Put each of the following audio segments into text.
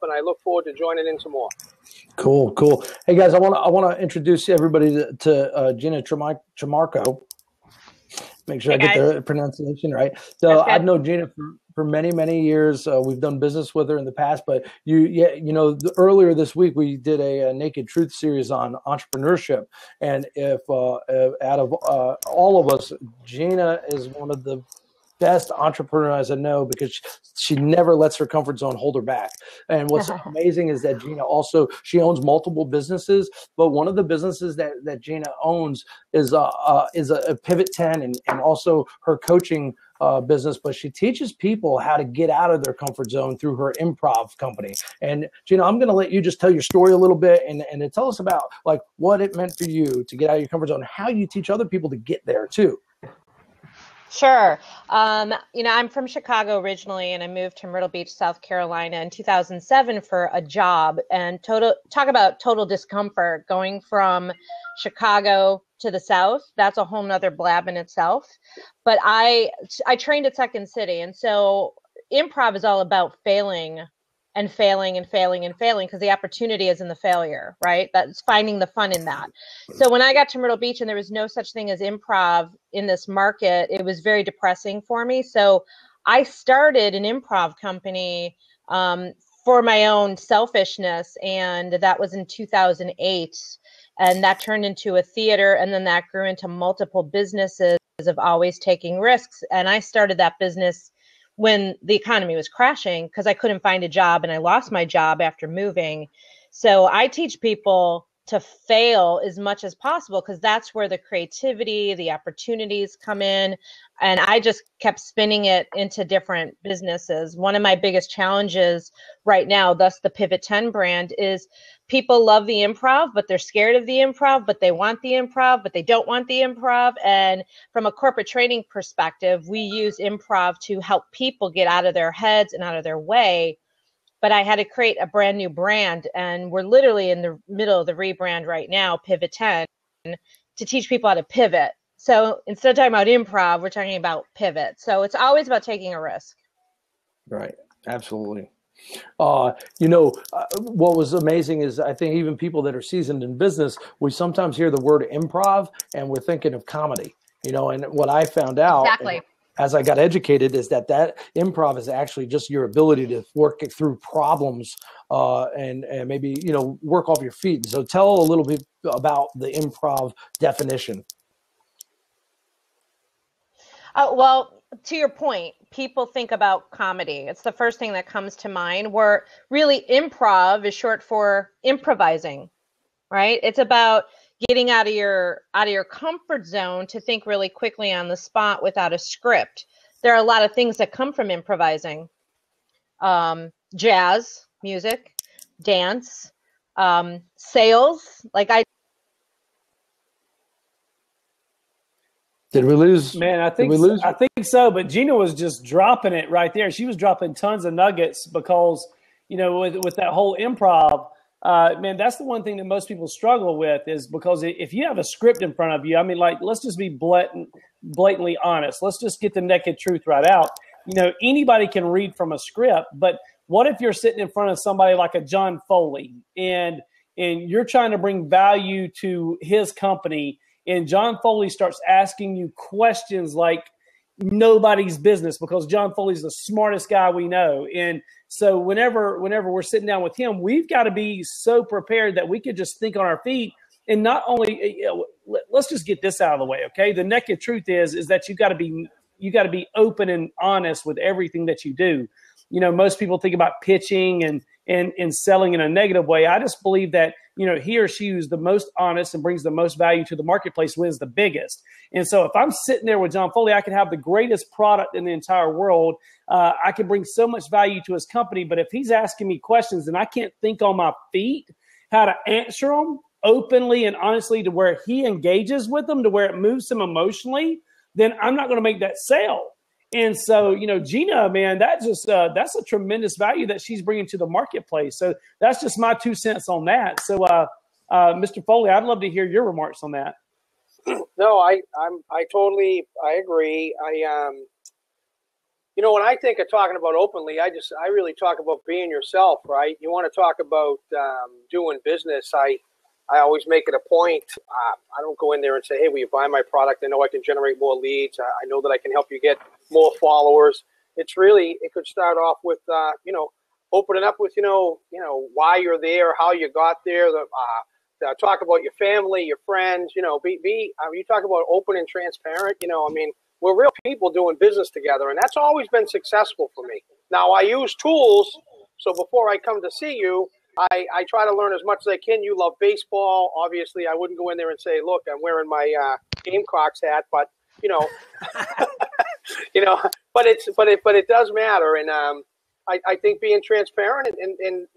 and I look forward to joining in some more. Cool. Hey guys, I want to introduce everybody to Gina Trimarco. Make sure I get the pronunciation right. So I've known Gina for many years. We've done business with her in the past, but earlier this week we did a Naked Truth series on entrepreneurship, and if out of all of us, Gina is one of the best entrepreneurs I know, because she never lets her comfort zone hold her back. And what's amazing is that Gina she owns multiple businesses, but one of the businesses that Gina owns is a Pivot 10 and also her coaching business, but she teaches people how to get out of their comfort zone through her improv company. And Gina, I'm going to let you just tell your story a little bit and tell us about like what it meant for you to get out of your comfort zone, and how you teach other people to get there too. Sure. I'm from Chicago originally, and I moved to Myrtle Beach, South Carolina in 2007 for a job. And talk about total discomfort going from Chicago to the South. That's a whole nother blab in itself. But I trained at Second City, and so improv is all about failing and failing and failing and failing, because the opportunity is in the failure, right? That's finding the fun in that. So when I got to Myrtle Beach and there was no such thing as improv in this market, it was very depressing for me. So I started an improv company for my own selfishness, and that was in 2008. And that turned into a theater, and then that grew into multiple businesses of always taking risks. And I started that business when the economy was crashing, because I couldn't find a job and I lost my job after moving. So I teach people to fail as much as possible, because that's where the creativity, the opportunities come in. And I just kept spinning it into different businesses. One of my biggest challenges right now, thus the Pivot 10 brand, is people love the improv, but they're scared of the improv, but they want the improv, but they don't want the improv. And from a corporate training perspective, we use improv to help people get out of their heads and out of their way. But I had to create a brand new brand, and we're literally in the middle of the rebrand right now, Pivot 10, to teach people how to pivot. So instead of talking about improv, we're talking about pivot. So it's always about taking a risk. Right. Absolutely. What was amazing is I think even people that are seasoned in business, we sometimes hear the word improv and we're thinking of comedy, and what I found out as I got educated is that improv is actually just your ability to work through problems and maybe, work off your feet. So tell a little bit about the improv definition. Well, to your point, people think about comedy. It's the first thing that comes to mind, where really improv is short for improvising, right? It's about getting out of your comfort zone to think really quickly on the spot without a script. There are a lot of things that come from improvising. Jazz, music, dance, sales. Did we lose? Man, I think so. But Gina was just dropping it right there. She was dropping tons of nuggets because, with that whole improv, man, that's the one thing that most people struggle with, is because if you have a script in front of you, let's just be blatantly honest. Let's just get the naked truth right out. Anybody can read from a script, but what if you're sitting in front of somebody like a John Foley and you're trying to bring value to his company, and John Foley starts asking you questions like nobody's business, because John Foley's the smartest guy we know. And so whenever we're sitting down with him, we've got to be so prepared that we could just think on our feet. And not only, let's just get this out of the way, okay? The naked truth is that you got to be open and honest with everything that you do. Most people think about pitching and selling in a negative way. I just believe that, he or she who's the most honest and brings the most value to the marketplace wins the biggest. And so if I'm sitting there with John Foley, I can have the greatest product in the entire world. I can bring so much value to his company. But if he's asking me questions and I can't think on my feet how to answer them openly and honestly to where he engages with them, to where it moves him emotionally, then I'm not going to make that sale. And so, Gina, man, that's a tremendous value that she's bringing to the marketplace. So that's just my 2 cents on that. So, Mr. Foley, I'd love to hear your remarks on that. No, I agree. when I think of talking about openly, I really talk about being yourself, right? You want to talk about doing business. I always make it a point. I don't go in there and say, hey, will you buy my product? I know I can generate more leads. I know that I can help you get more followers. It could start off with, opening up with, why you're there, how you got there, talk about your family, your friends, you talk about open and transparent, we're real people doing business together, and that's always been successful for me. Now, I use tools, so before I come to see you, I try to learn as much as I can. You love baseball. Obviously, I wouldn't go in there and say, look, I'm wearing my Gamecocks hat, but, but it does matter. And I think being transparent and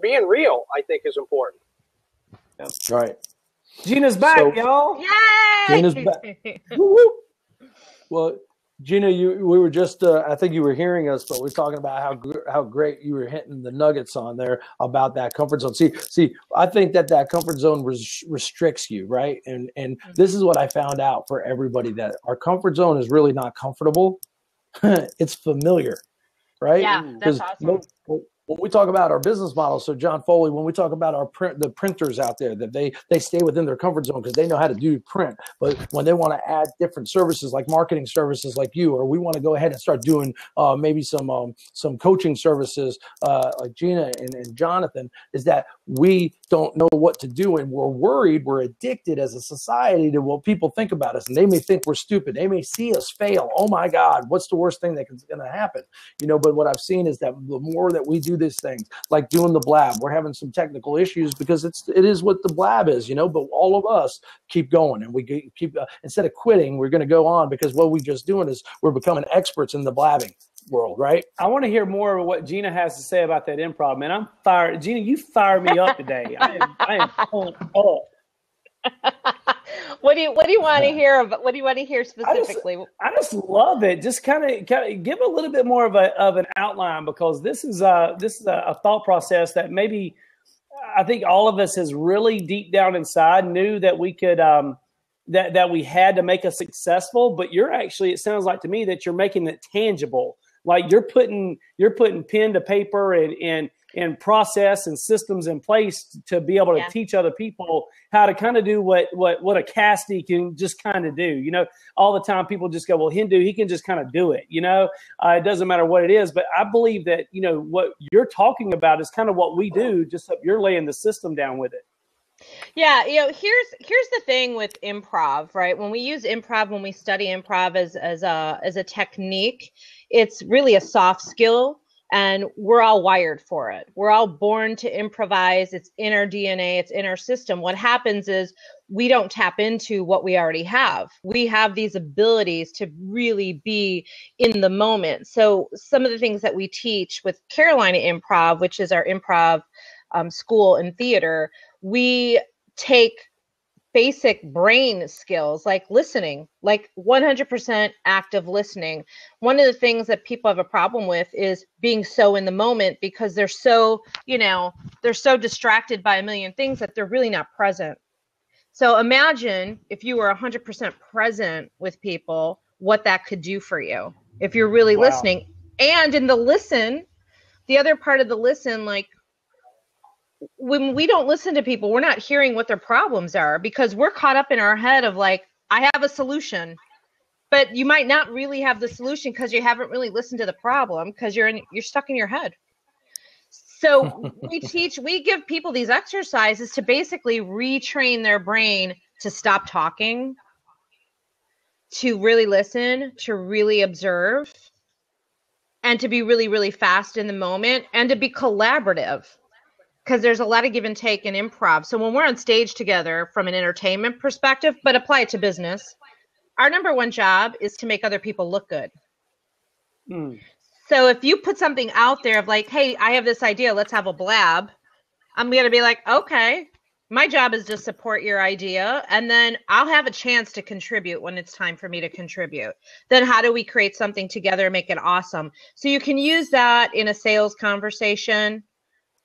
being real, I think, is important. That's right. Gina's back, y'all. Yay! Gina's back. Woo-woo. Well, Gina, we were just, I think you were hearing us, but we're talking about how great you were hitting the nuggets on there about that comfort zone. See, I think that comfort zone restricts you, right? And this is what I found out for everybody, that our comfort zone is really not comfortable. It's familiar, right? Yeah, that's awesome. When we talk about our business model, so John Foley, when we talk about the printers out there, that they stay within their comfort zone because they know how to do print. But when they want to add different services like marketing services like you, or we want to go ahead and start doing maybe some coaching services like Gina and Jonathan, is that we don't know what to do, and we're worried, we're addicted as a society to what people think about us, and they may think we're stupid. They may see us fail. Oh my God, what's the worst thing that's going to happen? But what I've seen is that the more that we do these things, like doing the blab, we're having some technical issues because it is what the blab is, but all of us keep going, and we keep instead of quitting, we're going to go on, because what we're just doing is we're becoming experts in the blabbing world, right? I want to hear more of what Gina has to say about that improv, man. I'm fired. Gina, you fired me up today. I am pumped up. What do you want to hear? What do you want to hear specifically? I just love it. Just kind of give a little bit more of an outline, because this is a thought process that maybe I think all of us has really deep down inside knew that we could that we had to make us successful. But it sounds like to me that you're making it tangible. Like you're putting pen to paper and process and systems in place to be able to teach other people how to kind of do what a Cassidy can just kind of do. All the time people just go, well, Hindu, he can just kind of do it. It doesn't matter what it is. But I believe that, what you're talking about is kind of what we do, just that you're laying the system down with it. Yeah, here's the thing with improv, right? When we use improv, when we study improv as a technique, it's really a soft skill, and we're all wired for it. We're all born to improvise. It's in our DNA, it's in our system. What happens is we don't tap into what we already have. We have these abilities to really be in the moment. So some of the things that we teach with Carolina Improv, which is our improv school and theater, we take basic brain skills like listening, like 100% active listening. One of the things that people have a problem with is being so in the moment, because they're so distracted by a million things that they're really not present. So imagine if you were 100% present with people, what that could do for you if you're really listening. And in the listen, the other part of the listen, like, when we don't listen to people, we're not hearing what their problems are, because we're caught up in our head of like, I have a solution, but you might not really have the solution because you haven't really listened to the problem, because you're stuck in your head. So we give people these exercises to basically retrain their brain to stop talking, to really listen, to really observe, and to be really, really fast in the moment, and to be collaborative. Because there's a lot of give and take in improv. So when we're on stage together from an entertainment perspective, but apply it to business, our number one job is to make other people look good. So if you put something out there of like, hey, I have this idea, let's have a blab, I'm going to be like, okay, my job is to support your idea, and then I'll have a chance to contribute when it's time for me to contribute. Then how do we create something together and make it awesome? So you can use that in a sales conversation,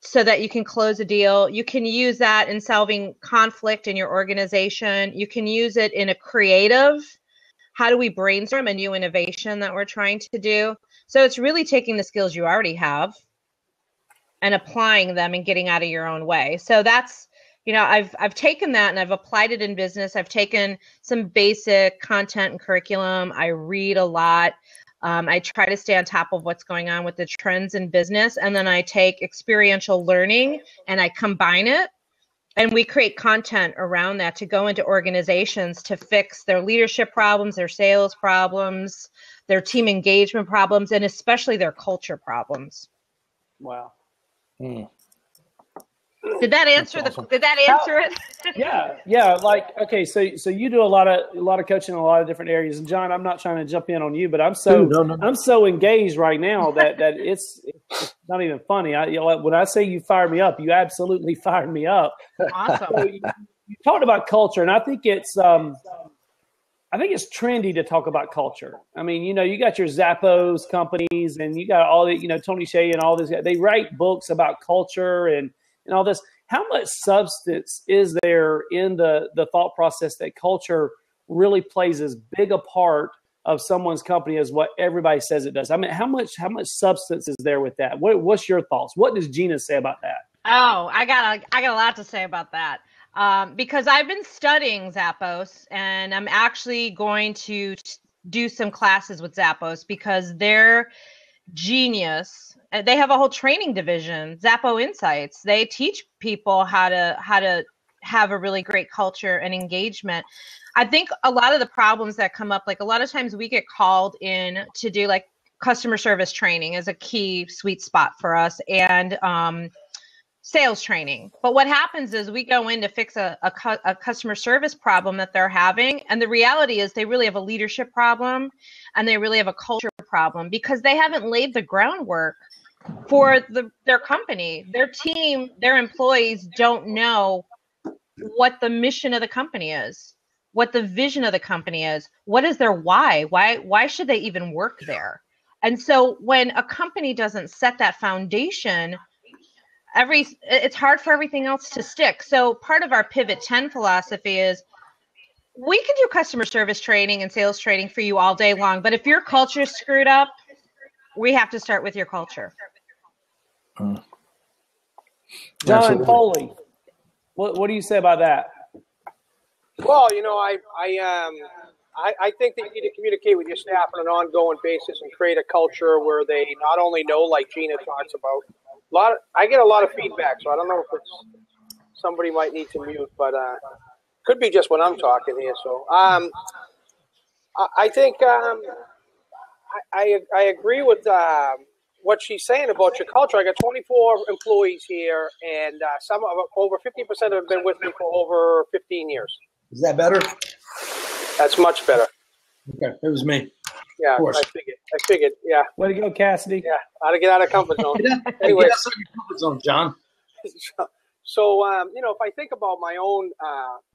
so that you can close a deal. You can use that in solving conflict in your organization. You can use it in a creative. how do we brainstorm a new innovation that we're trying to do? So it's really taking the skills you already have and applying them and getting out of your own way. So that's, I've taken that and I've applied it in business. I've taken some basic content and curriculum. I read a lot. I try to stay on top of what's going on with the trends in business. And then I take experiential learning and I combine it. And we create content around that to go into organizations to fix their leadership problems, their sales problems, their team engagement problems, and especially their culture problems. Wow. Did that answer it? Yeah. Like, okay, so you do a lot of coaching in a lot of different areas. And John, I'm not trying to jump in on you, but I'm so engaged right now that it's not even funny. When I say you fired me up, you absolutely fired me up. Awesome. So you talked about culture, and I think it's trendy to talk about culture. I mean, you got your Zappos companies, and you got all the, Tony Hsieh and all this. They write books about culture and all this. How much substance is there in the thought process that culture really plays as big a part of someone's company as what everybody says it does? I mean, how much substance is there with that? What's your thoughts? What does Gina say about that? Oh, I got a lot to say about that. Because I've been studying Zappos, and I'm actually going to do some classes with Zappos because they're genius. They have a whole training division, Zappo Insights. They teach people how to have a really great culture and engagement. I think a lot of the problems that come up, like a lot of times we get called in to do like customer service training is a key sweet spot for us, and sales training. But what happens is we go in to fix a customer service problem that they're having. And the reality is they really have a leadership problem and they really have a culture problem because they haven't laid the groundwork for their company. Their team, their employees don't know what the mission of the company is, what the vision of the company is, what is their why? Why should they even work there? And so when a company doesn't set that foundation, it's hard for everything else to stick. So part of our Pivot 10 philosophy is we can do customer service training and sales training for you all day long, but if your culture is screwed up, we have to start with your culture. John Foley, what do you say about that? Well, I think that you need to communicate with your staff on an ongoing basis and create a culture where they not only know, like Gina talks about. I get a lot of feedback, so I don't know if it's somebody might need to mute, but could be just when I'm talking here. So I think I agree with what she's saying about your culture. I got 24 employees here, and some of over 50% have been with me for over 15 years. Is that better? That's much better. Okay, it was me. Yeah, I figured. Yeah. Way to go, Cassidy. Yeah, how to get out of comfort zone. Anyway, that's not your comfort zone, John. So if I think about my own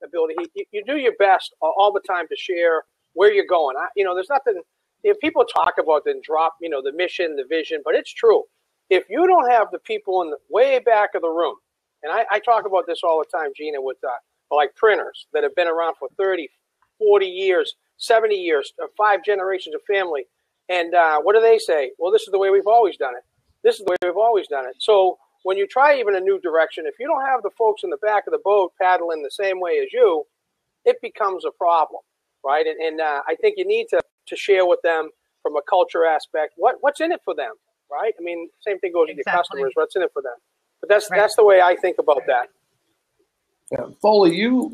ability, you do your best all the time to share where you're going. There's nothing. If people talk about then drop, the mission, the vision, but it's true. If you don't have the people in the way back of the room, and I talk about this all the time, Gina, with like printers that have been around for 30, 40 years, 70 years, 5 generations of family. And what do they say? Well, this is the way we've always done it. This is the way we've always done it. So when you try even a new direction, if you don't have the folks in the back of the boat paddling the same way as you, it becomes a problem, right? And I think you need to share with them from a culture aspect what's in it for them, right? I mean, same thing goes with your customers. What's in it for them? But that's the way I think about that. Yeah. Foley, you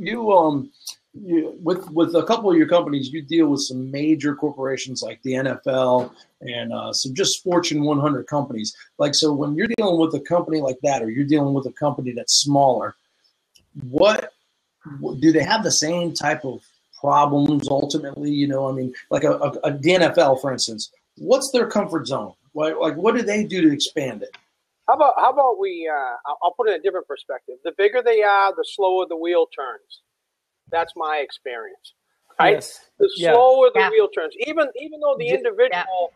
with a couple of your companies, you deal with some major corporations like the NFL and some just Fortune 100 companies. Like, so when you're dealing with a company like that, or you're dealing with a company that's smaller, what do they have the same type of problems ultimately? Like the NFL, for instance, what's their comfort zone? Like, what do they do to expand it? How about we? I'll put it in a different perspective. The bigger they are, the slower the wheel turns. That's my experience, right? Yes. The slower the wheel turns. Even though the individual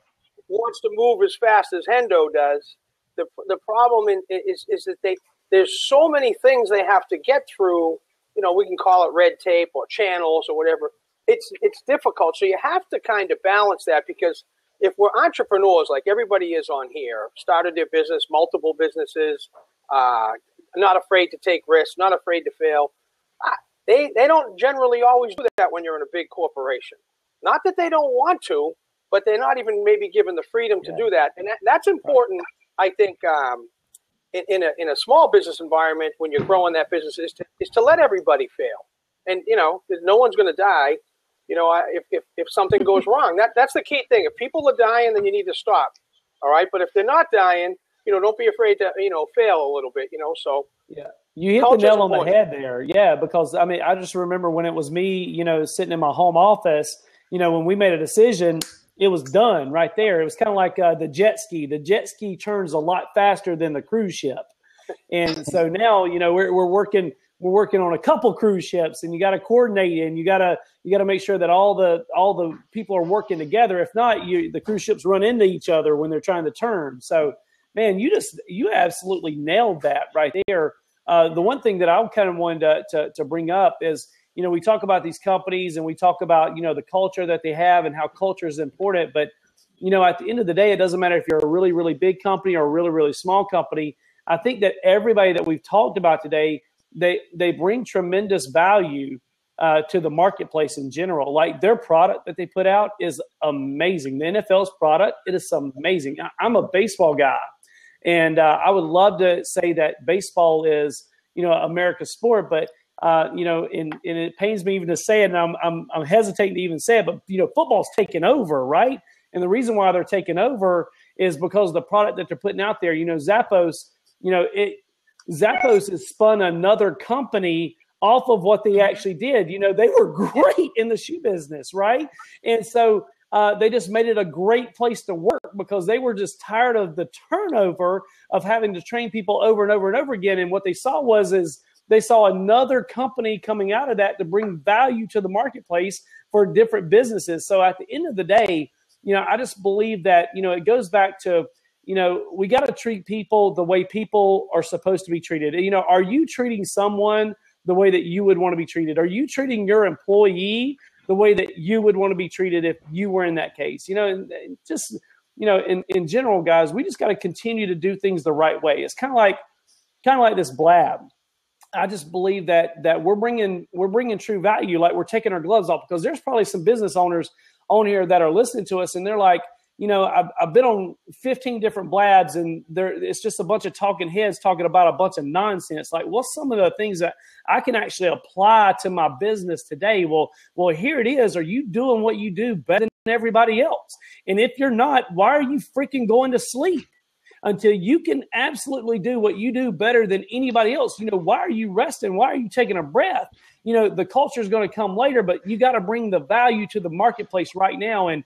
wants to move as fast as Hendo does, the problem is that there's so many things they have to get through. We can call it red tape or channels or whatever. it's difficult. So you have to kind of balance that, because if we're entrepreneurs, like everybody is on here, started their business, multiple businesses, not afraid to take risks, not afraid to fail. They don't generally always do that when you're in a big corporation. Not that they don't want to, but they're not even maybe given the freedom to do that. And that's important, I think, in a small business environment when you're growing that business, is to let everybody fail. And, no one's going to die. If something goes wrong, that's the key thing. If people are dying, then you need to stop. All right. But if they're not dying, don't be afraid to, fail a little bit, so. Yeah. You hit the nail on the head there. Yeah. Because I just remember when it was me, sitting in my home office, when we made a decision, it was done right there. It was kind of like the jet ski. The jet ski turns a lot faster than the cruise ship. And so now, we're working on a couple cruise ships, and you got to coordinate, and you got to make sure that all the people are working together. If not, the cruise ships run into each other when they're trying to turn. So, man, you absolutely nailed that right there. The one thing that I kind of wanted to bring up is, we talk about these companies and we talk about, the culture that they have and how culture is important. But, at the end of the day, it doesn't matter if you're a really, really big company or a really, really small company. I think that everybody that we've talked about today, they bring tremendous value to the marketplace in general. Like, their product that they put out is amazing. The NFL's product, it is amazing. I'm a baseball guy, and I would love to say that baseball is, America's sport, but and it pains me even to say it, and I'm hesitating to even say it, but football's taken over, right? And the reason why they're taking over is because of the product that they're putting out there. Zappos, Zappos has spun another company off of what they actually did. They were great in the shoe business, right? And so they just made it a great place to work because they were just tired of the turnover of having to train people over and over and over again. And what they saw is they saw another company coming out of that to bring value to the marketplace for different businesses. So at the end of the day, I just believe that, it goes back to, we got to treat people the way people are supposed to be treated. Are you treating someone the way that you would want to be treated? Are you treating your employee the way that you would want to be treated if you were in that case? In general, guys, we just got to continue to do things the right way. It's kind of like this blab. I just believe that we're bringing true value. Like, we're taking our gloves off, because there's probably some business owners on here that are listening to us, and they're like, I've been on 15 different blabs, and it's just a bunch of talking heads talking about a bunch of nonsense. Like, what's some of the things that I can actually apply to my business today? Well, here it is. Are you doing what you do better than everybody else? And if you're not, why are you freaking going to sleep until you can absolutely do what you do better than anybody else? Why are you resting? Why are you taking a breath? The culture is going to come later, but you got to bring the value to the marketplace right now. And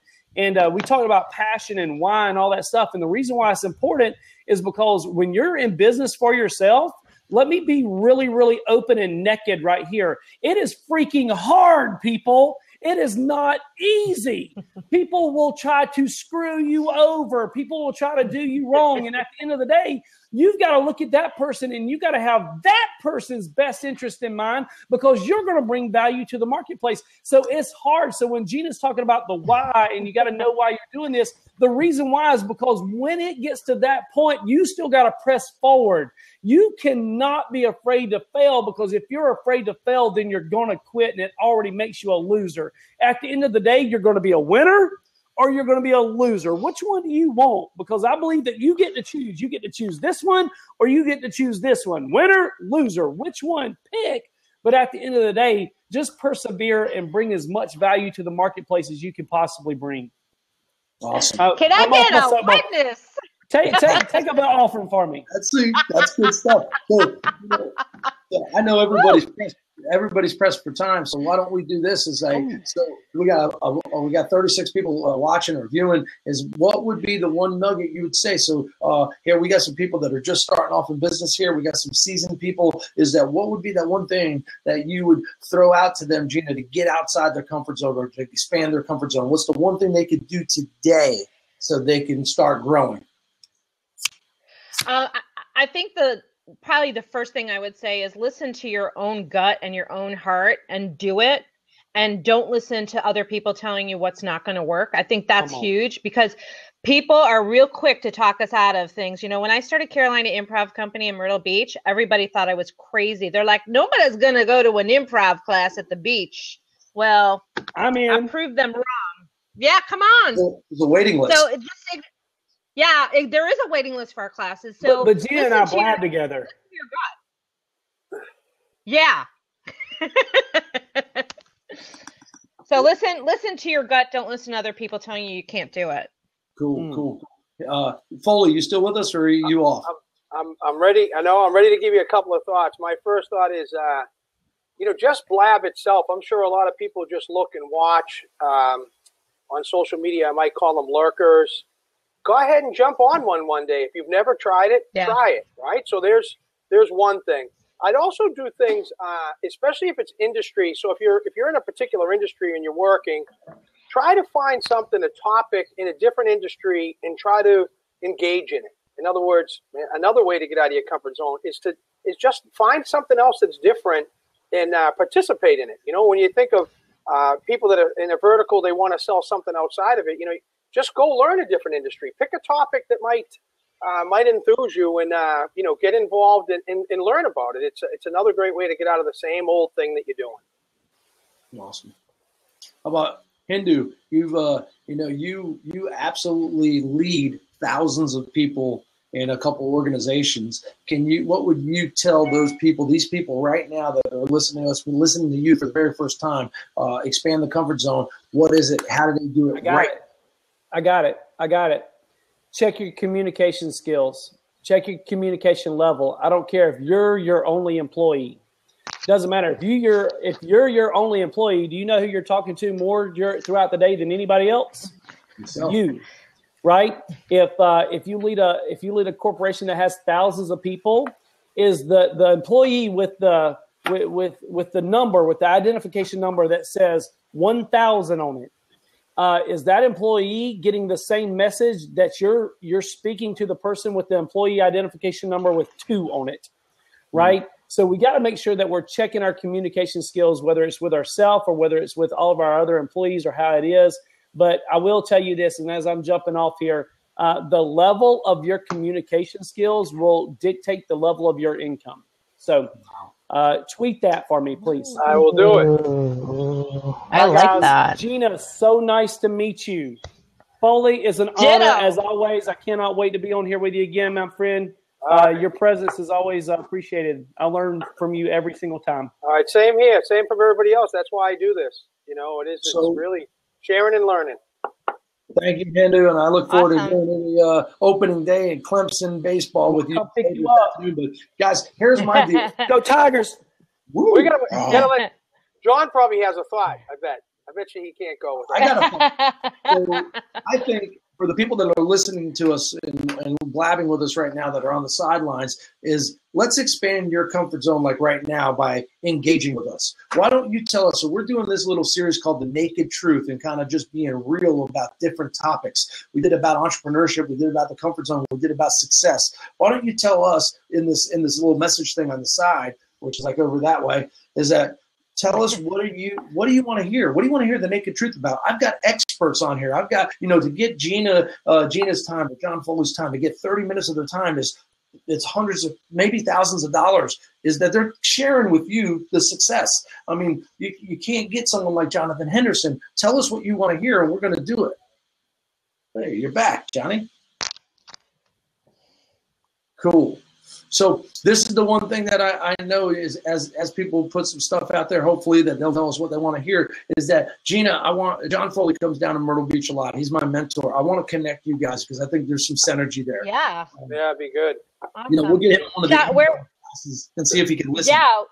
we talked about passion and why and all that stuff. And the reason why it's important is because when you're in business for yourself, let me be really, really open and naked right here. It is freaking hard, people. It is not easy. People will try to screw you over. People will try to do you wrong. And at the end of the day, you've got to look at that person, and you got to have that person's best interest in mind, because you're going to bring value to the marketplace. So it's hard. So when Gina's talking about the why, and you got to know why you're doing this, the reason why is because when it gets to that point, you still got to press forward. You cannot be afraid to fail, because if you're afraid to fail, then you're going to quit, and it already makes you a loser. At the end of the day, you're going to be a winner or you're going to be a loser. Which one do you want? Because I believe that you get to choose. You get to choose this one, or you get to choose this one. Winner, loser. Which one? Pick. But at the end of the day, just persevere and bring as much value to the marketplace as you can possibly bring. Awesome. Can I get a witness? Take up an offering for me. That's good stuff. So, I know everybody's pressed for time, so why don't we do this? So we got 36 people watching or viewing. Is what would be the one nugget you would say? So here we got some people that are just starting off in business. Here we got some seasoned people. Is that what would be that one thing that you would throw out to them, Gina, to get outside their comfort zone or to expand their comfort zone? What's the one thing they could do today so they can start growing? I think probably the first thing I would say is listen to your own gut and your own heart and do it. and don't listen to other people telling you what's not going to work. I think that's huge, because people are real quick to talk us out of things. You know, when I started Carolina Improv Company in Myrtle Beach, everybody thought I was crazy. They're like, nobody's going to go to an improv class at the beach. Well, I proved them wrong. Yeah, come on. There's a waiting list. So there is a waiting list for our classes. So, but Gina and I blab together. Yeah. So listen to your gut. Don't listen to other people telling you can't do it. Cool. Foley, you still with us, or are you off? I'm ready. I know I'm ready to give you a couple of thoughts. My first thought is, just blab itself. I'm sure a lot of people just look and watch on social media. I might call them lurkers. Go ahead and jump on one day. If you've never tried it, try it. Right. So there's one thing. I'd also do things, especially if it's industry. So if you're in a particular industry and you're working, try to find something, a topic in a different industry, and try to engage in it. In other words, another way to get out of your comfort zone is just find something else that's different and participate in it. You know, when you think of people that are in a vertical, they want to sell something outside of it. You know, just go learn a different industry. Pick a topic that might enthuse you, and get involved and learn about it. It's another great way to get out of the same old thing that you're doing. Awesome. How about Hindu? You absolutely lead thousands of people in a couple organizations. What would you tell those people, these people right now that are listening to us, listening to you for the very first time, expand the comfort zone? What is it? How do they do it? I got it. Check your communication skills. Check your communication level. I don't care if you're your only employee. Doesn't matter. If you're your only employee, do you know who you're talking to more throughout the day than anybody else? Yourself. You, right? If you lead a corporation that has thousands of people, is the employee with the number, with the identification number that says 1,000 on it, is that employee getting the same message that you're speaking to the person with the employee identification number with 2 on it, right? Mm-hmm. So we got to make sure that we're checking our communication skills, whether it's with ourselves or whether it's with all of our other employees or how it is. But I will tell you this, and as I'm jumping off here, the level of your communication skills will dictate the level of your income. So tweet that for me, please. I will do it. I like that. Gina, so nice to meet you. Foley, is an honor as always. I cannot wait to be on here with you again, my friend. Your presence is always appreciated. I learn from you every single time. All right, same here. Same from everybody else. That's why I do this. You know, it's really sharing and learning. Thank you, Hindu, and I look forward to doing the opening day in Clemson baseball with you. I'll pick you up. But guys, here's my deal. Go Tigers! Woo. We're gonna let John probably has a thought. I bet you he can't go with it. I got a thought. So I think for the people that are listening to us and blabbing with us right now that are on the sidelines, is let's expand your comfort zone like right now by engaging with us. Why don't you tell us? So we're doing this little series called The Naked Truth and kind of just being real about different topics. We did about entrepreneurship. We did about the comfort zone. We did about success. Why don't you tell us in this little message thing on the side, which is like over that way, is that tell us what do you want to hear? What do you want to hear the naked truth about? I've got experts on here. I've got, to get Gina's time, or John Foley's time, to get 30 minutes of their time it's hundreds of, maybe thousands of dollars, is that they're sharing with you the success. I mean, you can't get someone like Jonathan Henderson. Tell us what you want to hear, and we're going to do it. Hey, you're back, Johnny. Cool. So this is the one thing that I know is as people put some stuff out there, hopefully that they'll tell us what they want to hear, is that Gina, John Foley comes down to Myrtle Beach a lot. He's my mentor. I want to connect you guys because I think there's some synergy there. Yeah. Yeah, it'd be good. Awesome. We'll get him on the classes and see if he can listen. Yeah.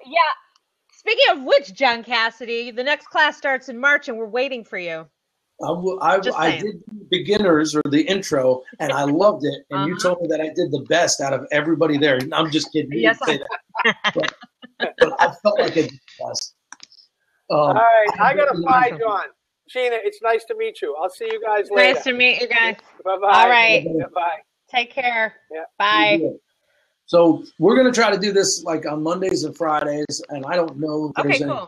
Speaking of which, John Cassidy, the next class starts in March and we're waiting for you. I did beginners or the intro, and I loved it. And you told me that I did the best out of everybody there. I'm just kidding. You didn't say that. But I felt like I did the best. All right, I got to fly, John. Gina, it's nice to meet you. I'll see you guys later. Nice to meet you guys. Bye-bye. All right. Bye. Take care. Yeah. Bye. So we're going to try to do this like on Mondays and Fridays, and I don't know if there's any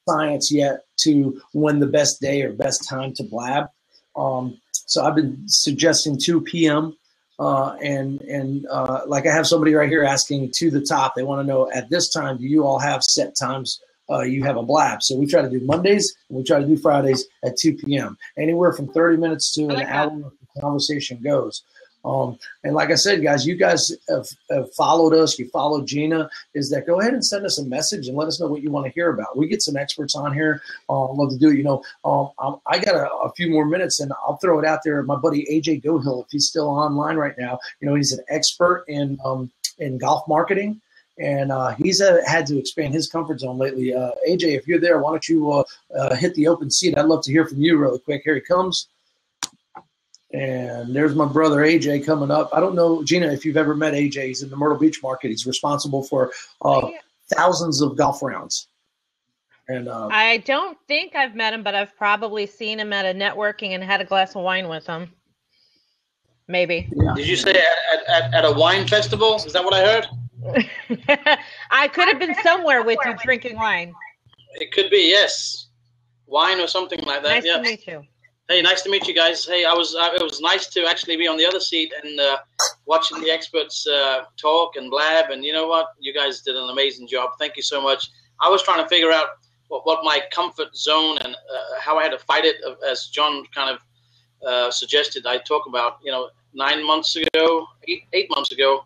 science yet to when the best day or best time to blab. So I've been suggesting 2 p.m. Like I have somebody right here asking to the top. They want to know at this time, do you all have set times you have a blab? So we try to do Mondays and we try to do Fridays at 2 p.m. Anywhere from 30 minutes to an hour of the conversation goes. And like I said, guys, you guys have followed us. You followed Gina. Is that go ahead and send us a message and let us know what you want to hear about. We get some experts on here. Love to do it. I got a few more minutes, and I'll throw it out there. My buddy AJ Gohill, if he's still online right now, he's an expert in golf marketing, and he's had to expand his comfort zone lately. AJ, if you're there, why don't you hit the open seat? I'd love to hear from you really quick. Here he comes. And there's my brother AJ coming up. I don't know, Gina, if you've ever met AJ. He's in the Myrtle Beach market. He's responsible for thousands of golf rounds. And I don't think I've met him, but I've probably seen him at a networking and had a glass of wine with him. Maybe. Yeah. Did you say at a wine festival? Is that what I heard? I could have been somewhere with you drinking wine. It could be, yes. Wine or something like that. Nice to meet you. Hey, nice to meet you guys. Hey, it was nice to actually be on the other seat and watching the experts talk and blab. And you know what? You guys did an amazing job. Thank you so much. I was trying to figure out what my comfort zone and how I had to fight it, as John kind of suggested. I talk about, 8 months ago,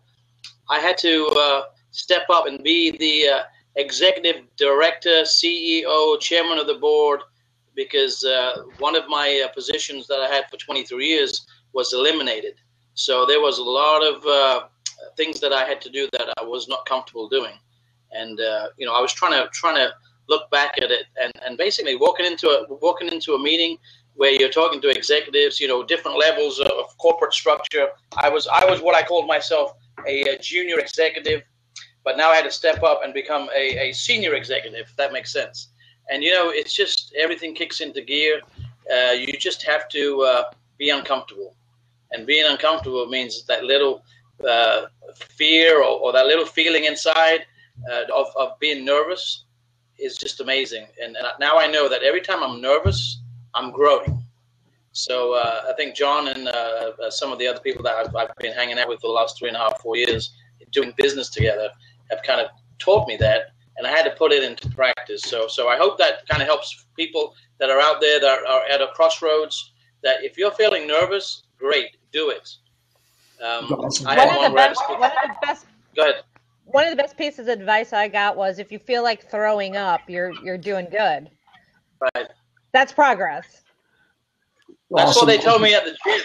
I had to step up and be the executive director, CEO, chairman of the board, because one of my positions that I had for 23 years was eliminated. So there was a lot of things that I had to do that I was not comfortable doing. And, I was trying to look back at it and basically walking into a meeting where you're talking to executives, different levels of corporate structure. I was what I called myself a junior executive, but now I had to step up and become a senior executive, if that makes sense. And, it's just everything kicks into gear. You just have to be uncomfortable. And being uncomfortable means that little fear or that little feeling inside of being nervous is just amazing. And now I know that every time I'm nervous, I'm growing. So I think John and some of the other people that I've been hanging out with for the last 3.5, 4 years, doing business together, have kind of taught me that. And I had to put it into practice. So I hope that kind of helps people that are out there that are at a crossroads, that if you're feeling nervous, great, do it. One of the best Go ahead. One of the best pieces of advice I got was, if you feel like throwing up, you're doing good. Right. That's progress. That's what they told me at the gym.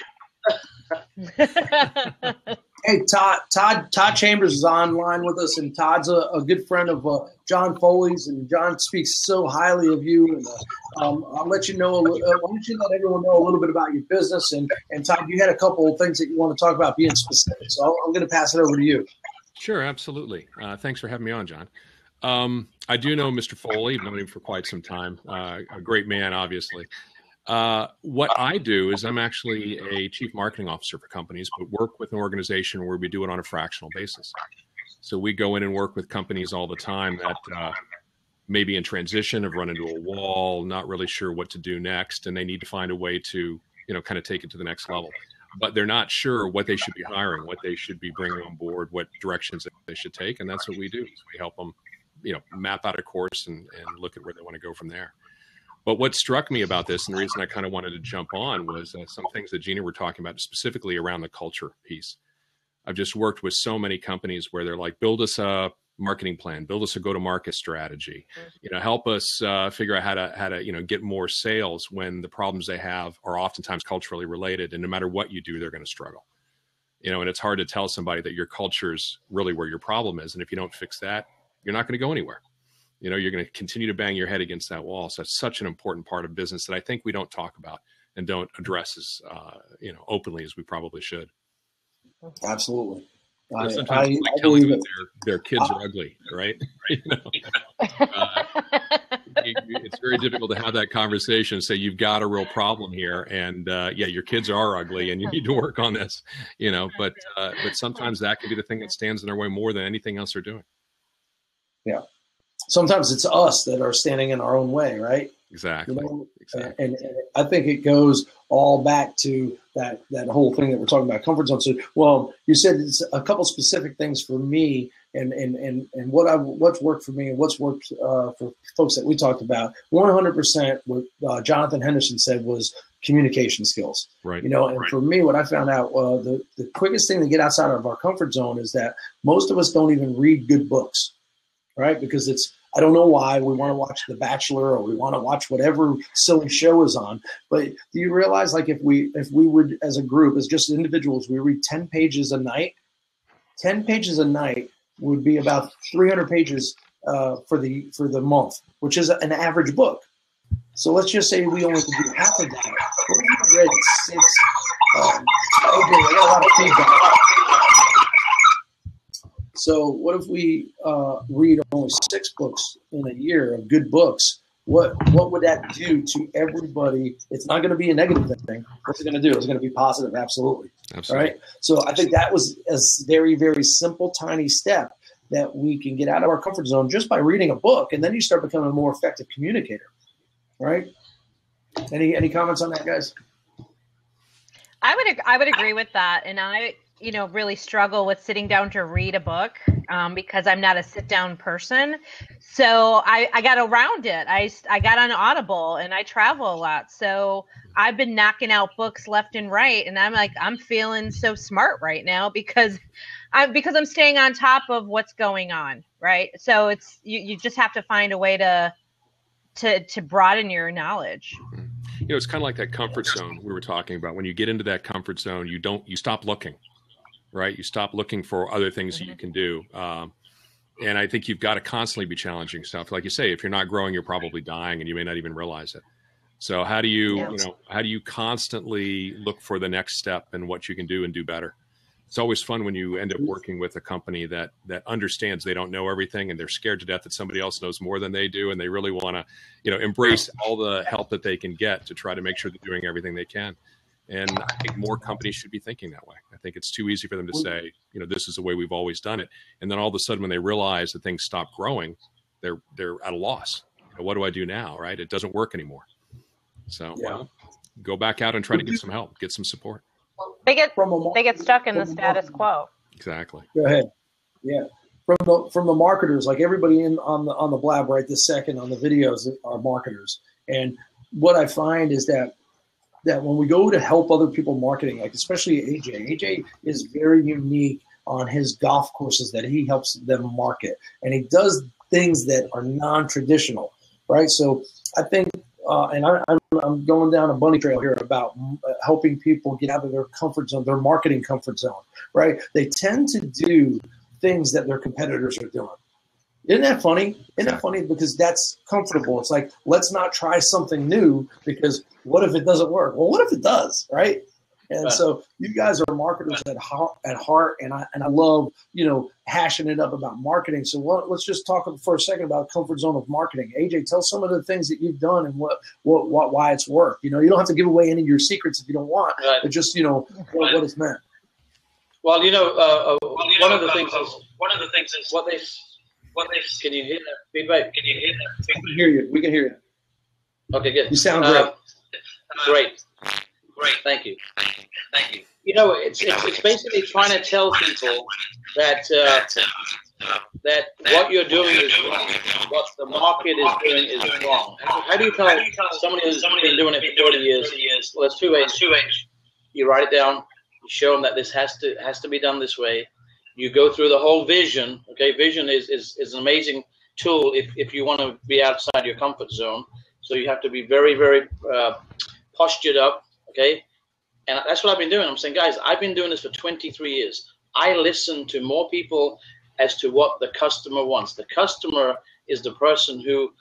Hey, Todd Chambers is online with us, and Todd's a good friend of John Foley's, and John speaks so highly of you. And I'll let you know. Why don't you let everyone know a little bit about your business? And Todd, you had a couple of things that you want to talk about, being specific. So I'm going to pass it over to you. Sure, absolutely. Thanks for having me on, John. I do know Mr. Foley. I've known him for quite some time. A great man, obviously. What I do is I'm actually a chief marketing officer for companies, but work with an organization where we do it on a fractional basis. So we go in and work with companies all the time that may be in transition, have run into a wall, not really sure what to do next, and they need to find a way to, kind of take it to the next level. But they're not sure what they should be hiring, what they should be bringing on board, what directions they should take, and that's what we do. We help them, map out a course and look at where they want to go from there. But what struck me about this, and the reason I kind of wanted to jump on, was some things that Gina were talking about, specifically around the culture piece. I've just worked with so many companies where they're like, build us a marketing plan, build us a go-to-market strategy, help us figure out how to get more sales, when the problems they have are oftentimes culturally related, and no matter what you do, they're going to struggle. And it's hard to tell somebody that your culture's really where your problem is, and if you don't fix that, you're not going to go anywhere. You're going to continue to bang your head against that wall. So it's such an important part of business that I think we don't talk about and don't address as, openly as we probably should. Absolutely. Sometimes I believe that their kids are ugly, right? It's very difficult to have that conversation and say, you've got a real problem here. And your kids are ugly and you need to work on this, but sometimes that can be the thing that stands in their way more than anything else they're doing. Yeah. Sometimes it's us that are standing in our own way, right? Exactly. You know? Exactly. And I think it goes all back to that whole thing that we're talking about, comfort zone. So, well, you said it's a couple specific things for me, and what's worked for me and what's worked for folks that we talked about. 100% what Jonathan Henderson said was communication skills. Right. You know, and for me, what I found out, the quickest thing to get outside of our comfort zone is that most of us don't even read good books, right? Because I don't know why we want to watch The Bachelor or we want to watch whatever silly show is on. But do you realize, like, if we would, as a group, as just individuals, we read 10 pages a night, 10 pages a night would be about 300 pages for the month, which is an average book. So let's just say we only could do half of that. What if we read 6? I got a lot of feedback. So what if we read only 6 books in a year of good books? What would that do to everybody? It's not going to be a negative thing. What's it going to do? It's going to be positive. Absolutely. Absolutely. Right. So I think that was a very, very simple, tiny step that we can get out of our comfort zone just by reading a book, and then you start becoming a more effective communicator. Right. Any comments on that, guys? I would agree with that, and I really struggle with sitting down to read a book because I'm not a sit down person. So I got around it. I got on Audible, and I travel a lot. So I've been knocking out books left and right, and I'm feeling so smart right now because I'm staying on top of what's going on. Right. So it's you just have to find a way to broaden your knowledge. You know, it's kind of like that comfort zone we were talking about. When you get into that comfort zone, you stop looking. Right? You stop looking for other things that you can do. And I think you've got to constantly be challenging stuff. Like you say, if you're not growing, you're probably dying and you may not even realize it. So how do you constantly look for the next step and what you can do and do better? It's always fun when you end up working with a company that understands they don't know everything and they're scared to death that somebody else knows more than they do. And they really want to, embrace all the help that they can get to try to make sure they're doing everything they can. And I think more companies should be thinking that way. I think it's too easy for them to say, this is the way we've always done it. And then all of a sudden, when they realize that things stop growing, they're at a loss. What do I do now? Right? It doesn't work anymore. So go back out and try to get some help, get some support. They get stuck in the status quo. Exactly. Go ahead. Yeah. From the marketers, like everybody on the blab right this second on the videos are marketers. And what I find is that when we go to help other people marketing, like especially AJ is very unique on his golf courses that he helps them market. And he does things that are non-traditional, right? So I think, and I'm going down a bunny trail here about helping people get out of their comfort zone, their marketing comfort zone, right? They tend to do things that their competitors are doing. Isn't that funny? Isn't that funny? Because that's comfortable. It's like, let's not try something new because what if it doesn't work? Well, what if it does, right? And so you guys are marketers at heart, and I love, hashing it up about marketing. So let's just talk for a second about comfort zone of marketing. AJ, tell some of the things that you've done and why it's worked. You don't have to give away any of your secrets if you don't want, but just, what it's meant. Well, one of the things is what they. Can you hear that feedback? We can hear you. Okay, good. You sound great. Great. Thank you. It's basically trying to tell people that what you're doing is wrong. What the market is doing is wrong. How do you tell somebody who's been doing it for 40 years? Well, there's two ways. You write it down. You show them that this has to be done this way. You go through the whole vision. Okay, vision is an amazing tool if you want to be outside your comfort zone. So you have to be very, very postured up. Okay, and that's what I've been doing. I'm saying, guys, I've been doing this for 23 years. I listen to more people as to what the customer wants. The customer is the person who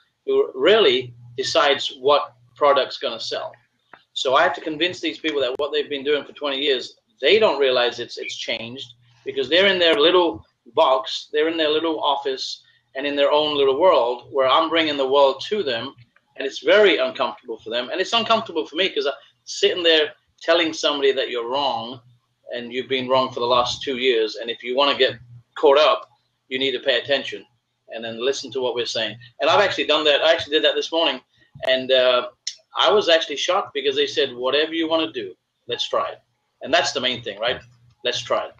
really decides what product's going to sell. So I have to convince these people that what they've been doing for 20 years, they don't realize it's changed. Because they're in their little box, they're in their little office, and in their own little world, where I'm bringing the world to them, and it's very uncomfortable for them, and it's uncomfortable for me because I'm sitting there telling somebody that you're wrong, and you've been wrong for the last 2 years, and if you want to get caught up, you need to pay attention and then listen to what we're saying. And I've actually done that. I actually did that this morning, And I was actually shocked because they said, whatever you want to do, let's try it. And that's the main thing, right? Let's try it.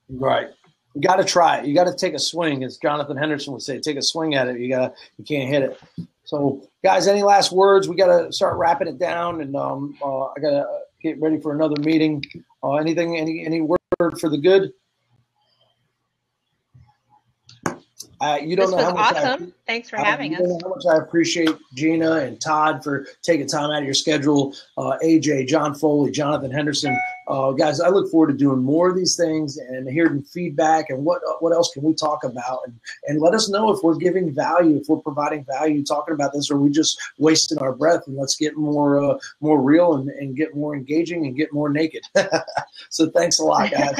Right. You got to try it. You got to take a swing. As Jonathan Henderson would say, take a swing at it. You can't hit it. So, guys, any last words? We got to start wrapping it down, and I got to get ready for another meeting. Any word for the good? You don't this know how much awesome. Thanks for having us. You know how much I appreciate Gina and Todd for taking time out of your schedule. AJ, John Foley, Jonathan Henderson, guys. I look forward to doing more of these things and hearing feedback and what else can we talk about, and let us know if we're giving value, if we're providing value talking about this, or we just wasting our breath. And let's get more real and get more engaging and get more naked. So thanks a lot, guys.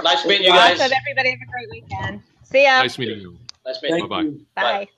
Nice meeting you guys. Awesome. Everybody have a great weekend. See ya. Nice meeting you. Nice meeting you. Bye-bye. Bye.